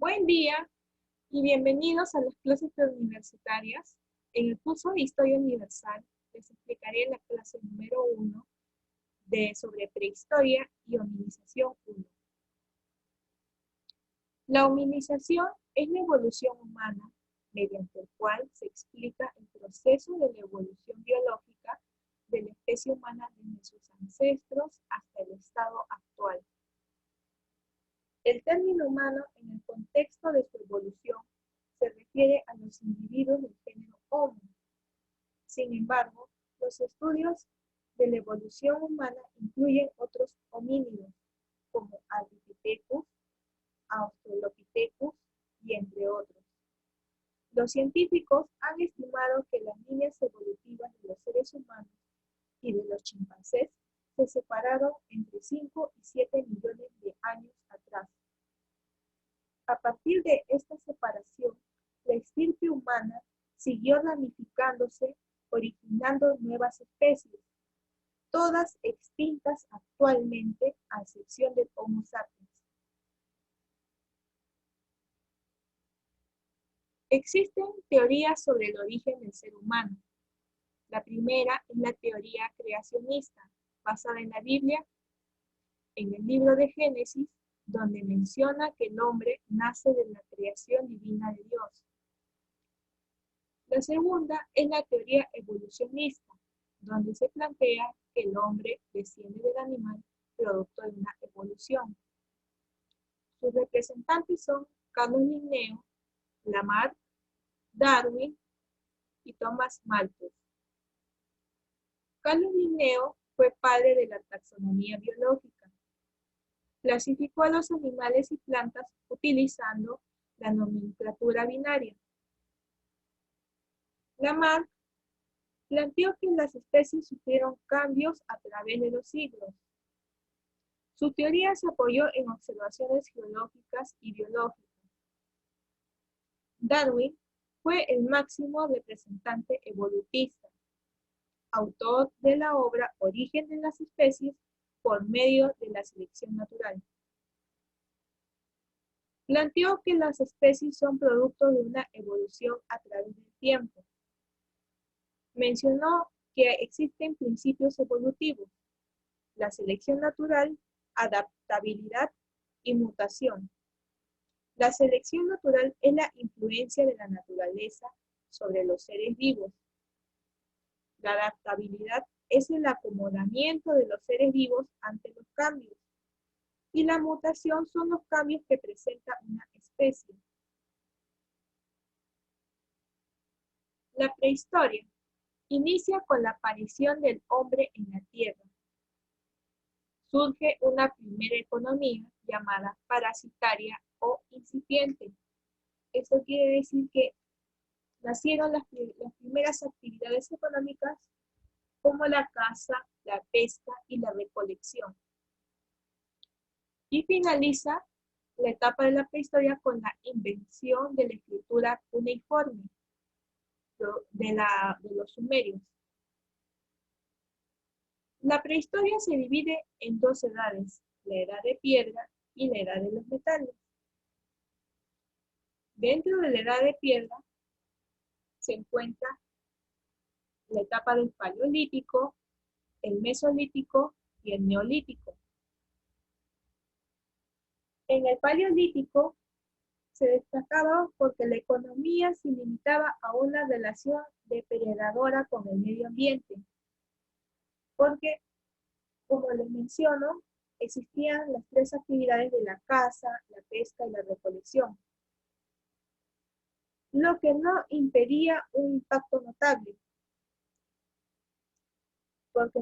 Buen día y bienvenidos a las clases preuniversitarias. En el curso de Historia Universal les explicaré la clase número 1 sobre prehistoria y hominización 1. La hominización es la evolución humana mediante el cual se explica el proceso de la evolución biológica de la especie humana desde sus ancestros hasta el estado actual. El término humano, en el contexto de su evolución, se refiere a los individuos del género Homo. Sin embargo, los estudios de la evolución humana incluyen otros homínidos, como Ardipithecus, Australopithecus y entre otros. Los científicos han estimado que las líneas evolutivas de los seres humanos y de los chimpancés se separaron entre 5 y 7 millones de años atrás. A partir de esta separación, la estirpe humana siguió ramificándose, originando nuevas especies, todas extintas actualmente, a excepción del Homo sapiens. Existen teorías sobre el origen del ser humano. La primera es la teoría creacionista, basada en la Biblia, en el libro de Génesis, donde menciona que el hombre nace de la creación divina de Dios. La segunda es la teoría evolucionista, donde se plantea que el hombre desciende del animal producto de una evolución. Sus representantes son Carlos Linneo, Lamarck, Darwin y Thomas Malthus. Carlos Linneo fue padre de la taxonomía biológica. Clasificó a los animales y plantas utilizando la nomenclatura binaria. Lamarck planteó que las especies sufrieron cambios a través de los siglos. Su teoría se apoyó en observaciones geológicas y biológicas. Darwin fue el máximo representante evolutista, autor de la obra Origen de las especies por medio de la selección natural. Planteó que las especies son producto de una evolución a través del tiempo. Mencionó que existen principios evolutivos: la selección natural, adaptabilidad y mutación. La selección natural es la influencia de la naturaleza sobre los seres vivos. La adaptabilidad es el acomodamiento de los seres vivos ante los cambios. Y la mutación son los cambios que presenta una especie. La prehistoria inicia con la aparición del hombre en la Tierra. Surge una primera economía llamada parasitaria o incipiente. Esto quiere decir que nacieron las primeras actividades económicas como la caza, la pesca y la recolección. Y finaliza la etapa de la prehistoria con la invención de la escritura cuneiforme de los sumerios. La prehistoria se divide en dos edades, la edad de piedra y la edad de los metales. Dentro de la edad de piedra se encuentra la etapa del paleolítico, el mesolítico y el neolítico. En el paleolítico se destacaba porque la economía se limitaba a una relación depredadora con el medio ambiente, porque, como les menciono, existían las tres actividades de la caza, la pesca y la recolección, lo que no impedía un impacto notable, porque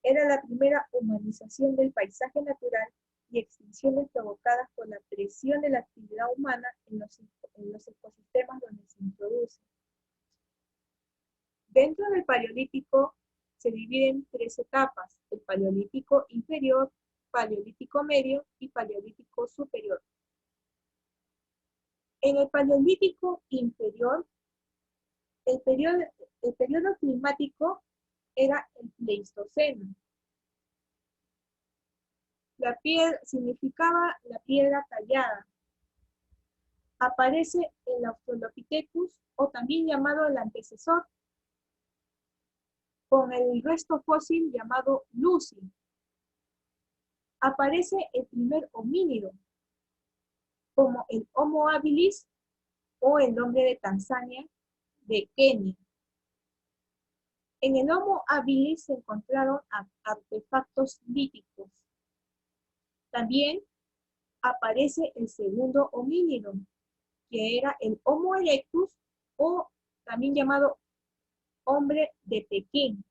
era la primera humanización del paisaje natural y extinciones provocadas por la presión de la actividad humana en los ecosistemas donde se introduce. Dentro del paleolítico se divide en tres etapas: el paleolítico inferior, paleolítico medio y paleolítico superior. En el paleolítico inferior, el periodo climático era el Pleistoceno. La piedra significaba la piedra tallada. aparece el Australopithecus, o también llamado el antecesor, con el resto fósil llamado Lucy. Aparece el primer homínido, como el Homo habilis o el hombre de Tanzania, de Kenia. En el Homo habilis se encontraron artefactos líticos. También aparece el segundo homínido, que era el Homo erectus, o también llamado hombre de Pekín,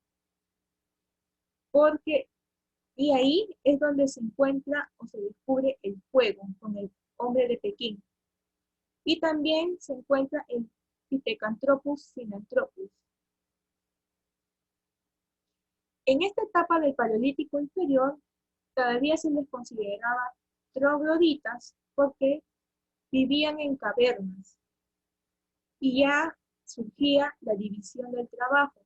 y ahí es donde se encuentra o se descubre el fuego con el hombre de Pekín. Y también se encuentra el Pithecanthropus sinanthropus. En esta etapa del Paleolítico inferior, todavía se les consideraba trogloditas porque vivían en cavernas y ya surgía la división del trabajo.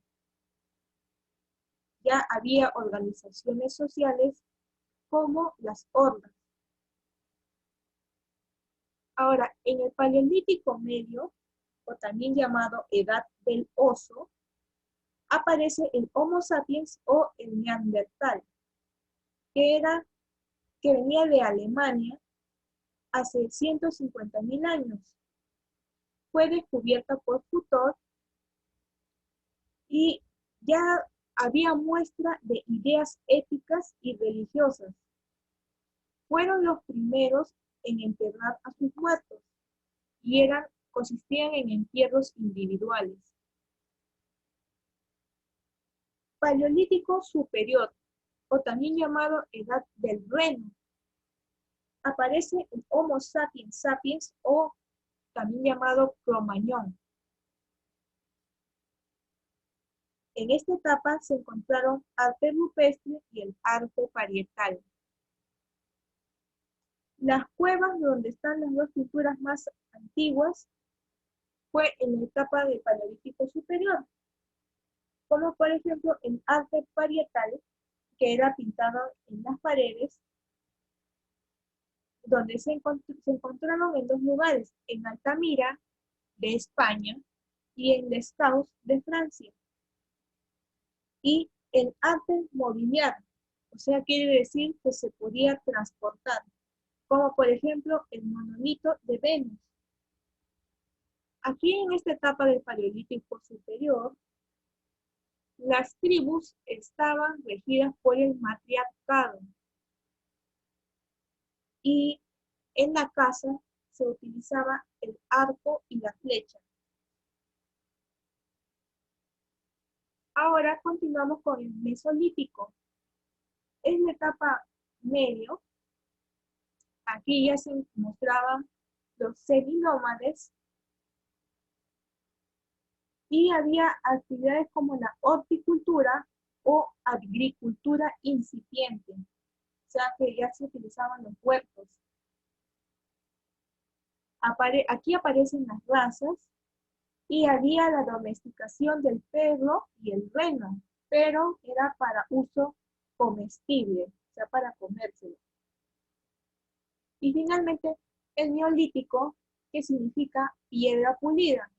Ya había organizaciones sociales como las hordas. Ahora, en el Paleolítico medio, o también llamado Edad del Oso, aparece el Homo sapiens o el Neandertal, que venía de Alemania hace 150.000 años. Fue descubierta por Futor y ya había muestra de ideas éticas y religiosas. Fueron los primeros en enterrar a sus muertos y consistían en entierros individuales. Paleolítico superior, o también llamado Edad del Reno, aparece el Homo sapiens sapiens, o también llamado Cromañón. En esta etapa se encontraron arte rupestre y el arte parietal. Las cuevas donde están las dos culturas más antiguas fue en la etapa del Paleolítico superior, como por ejemplo el arte parietal, que era pintado en las paredes, donde se encontraron en dos lugares, en Altamira, de España, y en Les Caux, de Francia. Y el arte mobiliar, o sea, quiere decir que se podía transportar, como por ejemplo el monolito de Venus. Aquí en esta etapa del Paleolítico superior, las tribus estaban regidas por el matriarcado y en la caza se utilizaba el arco y la flecha. Ahora continuamos con el Mesolítico. Es la etapa medio. Aquí ya se mostraban los seminómades y había actividades como la horticultura o agricultura incipiente. O sea que ya se utilizaban los huertos. Aquí aparecen las razas y había la domesticación del perro y el reno, pero era para uso comestible, o sea, para comérselo. Y finalmente, el Neolítico, que significa piedra pulida,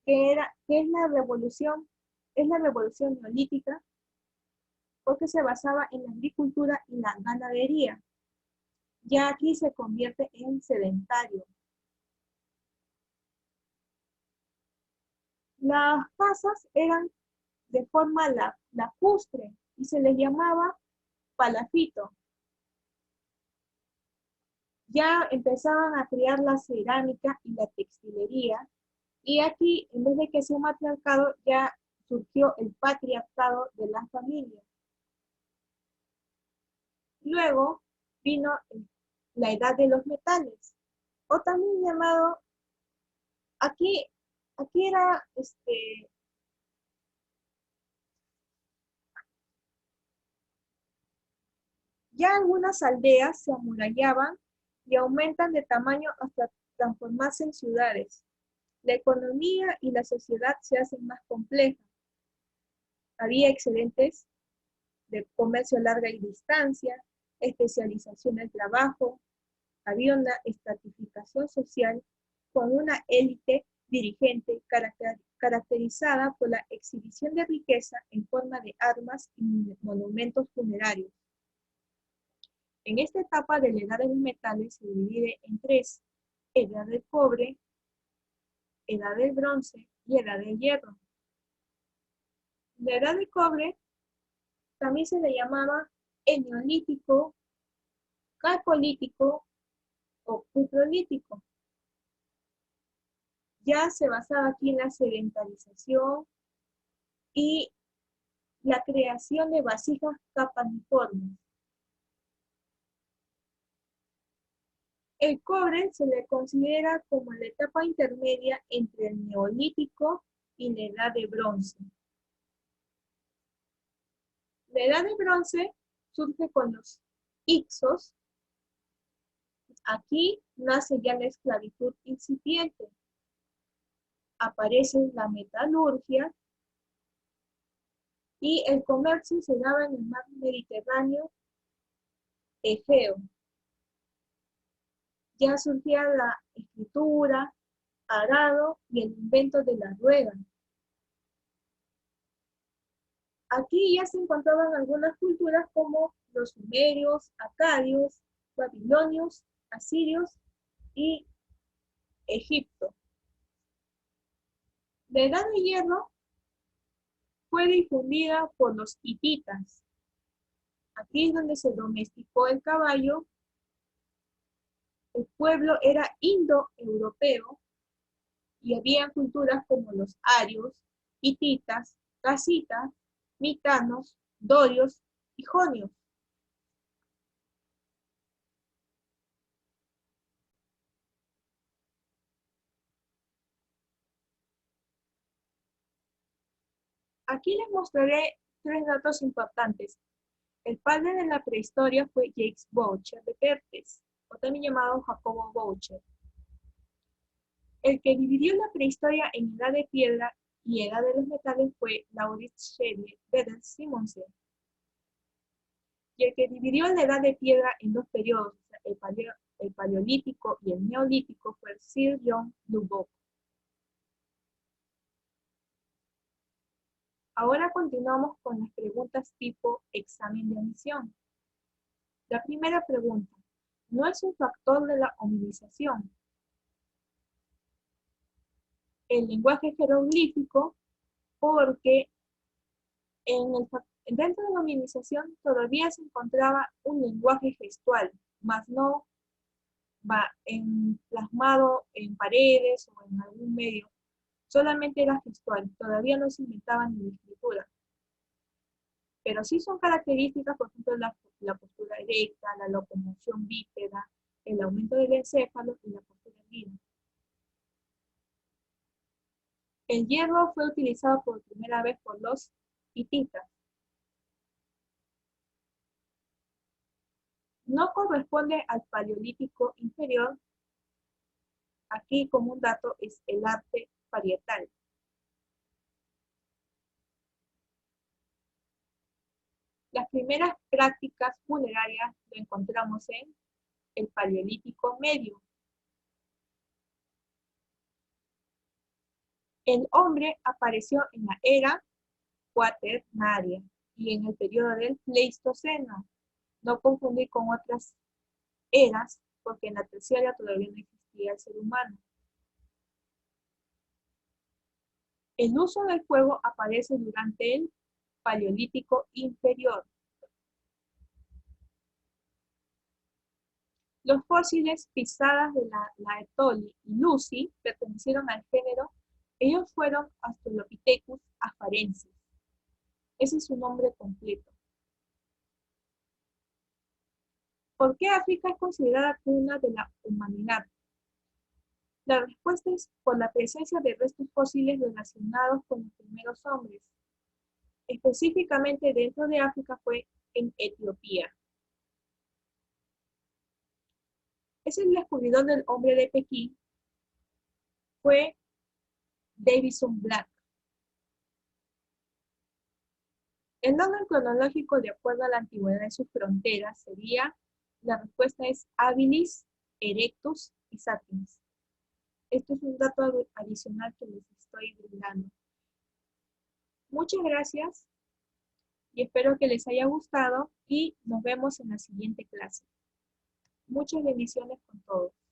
que es la revolución neolítica, porque se basaba en la agricultura y la ganadería. Ya aquí se convierte en sedentario. Las casas eran de forma lacustre y se les llamaba palafito. Ya empezaban a crear la cerámica y la textilería, y aquí, en vez de que sea un matriarcado, ya surgió el patriarcado de la familia. Luego vino la edad de los metales, o también llamado, aquí era, ya algunas aldeas se amurallaban y aumentan de tamaño hasta transformarse en ciudades. La economía y la sociedad se hacen más complejas. Había excedentes de comercio a larga distancia, especialización del trabajo, Había una estratificación social con una élite dirigente caracterizada por la exhibición de riqueza en forma de armas y monumentos funerarios. En esta etapa de la edad de los metales se divide en tres: edad del cobre, edad del bronce y edad del hierro. La edad del cobre también se le llamaba el neolítico, calcolítico o cuprolítico. Ya se basaba aquí en la sedentarización y la creación de vasijas capaniformes. El cobre se le considera como la etapa intermedia entre el neolítico y la edad de bronce. La edad de bronce surge con los Ixos. Aquí nace ya la esclavitud incipiente. Aparece la metalurgia y el comercio se daba en el mar Mediterráneo, Egeo. Ya surgía la escritura, arado y el invento de la rueda. Aquí ya se encontraban algunas culturas como los sumerios, acadios, babilonios, asirios y Egipto. La edad de hierro fue difundida por los hititas. Aquí es donde se domesticó el caballo. El pueblo era indoeuropeo y había culturas como los arios, hititas, casitas, mitanos, dorios y jonios. Aquí les mostraré tres datos importantes. El padre de la prehistoria fue Jacques Boucher de Perthes, o también llamado Jacobo Boucher. El que dividió la prehistoria en edad de piedra y edad de los metales fue Laurits Xavier Vedel Simonsen. Y el que dividió la edad de piedra en dos periodos, el paleolítico y el neolítico, fue Sir John Lubbock. Ahora continuamos con las preguntas tipo examen de admisión. La primera pregunta: ¿no es un factor de la hominización el lenguaje jeroglífico? Porque dentro de la hominización todavía se encontraba un lenguaje gestual, más no plasmado en paredes o en algún medio. Solamente era gestual, todavía no se inventaba ni la escritura. Pero sí son características, por ejemplo, la postura erecta, la locomoción bípeda, el aumento del encéfalo y la postura erguida. El hierro fue utilizado por primera vez por los hititas. No corresponde al paleolítico inferior. Aquí, como un dato, es el arte parietal. Las primeras prácticas funerarias lo encontramos en el Paleolítico Medio. El hombre apareció en la era cuaternaria y en el periodo del Pleistoceno. No confundir con otras eras, porque en la terciaria todavía no existía el ser humano. El uso del fuego aparece durante el Paleolítico Inferior. Los fósiles pisadas de la Laetoli y Lucy pertenecieron al género. Ellos fueron Australopithecus afarensis. Ese es su nombre completo. ¿Por qué África es considerada cuna de la humanidad? La respuesta es por la presencia de restos fósiles relacionados con los primeros hombres. Específicamente dentro de África fue en Etiopía. Es el descubridor del hombre de Pekín, fue Davison Black. El orden cronológico de acuerdo a la antigüedad de sus fronteras sería, la respuesta es habilis Erectus y Sapiens. Esto es un dato adicional que les estoy brindando. Muchas gracias y espero que les haya gustado y nos vemos en la siguiente clase. Muchas bendiciones con todos.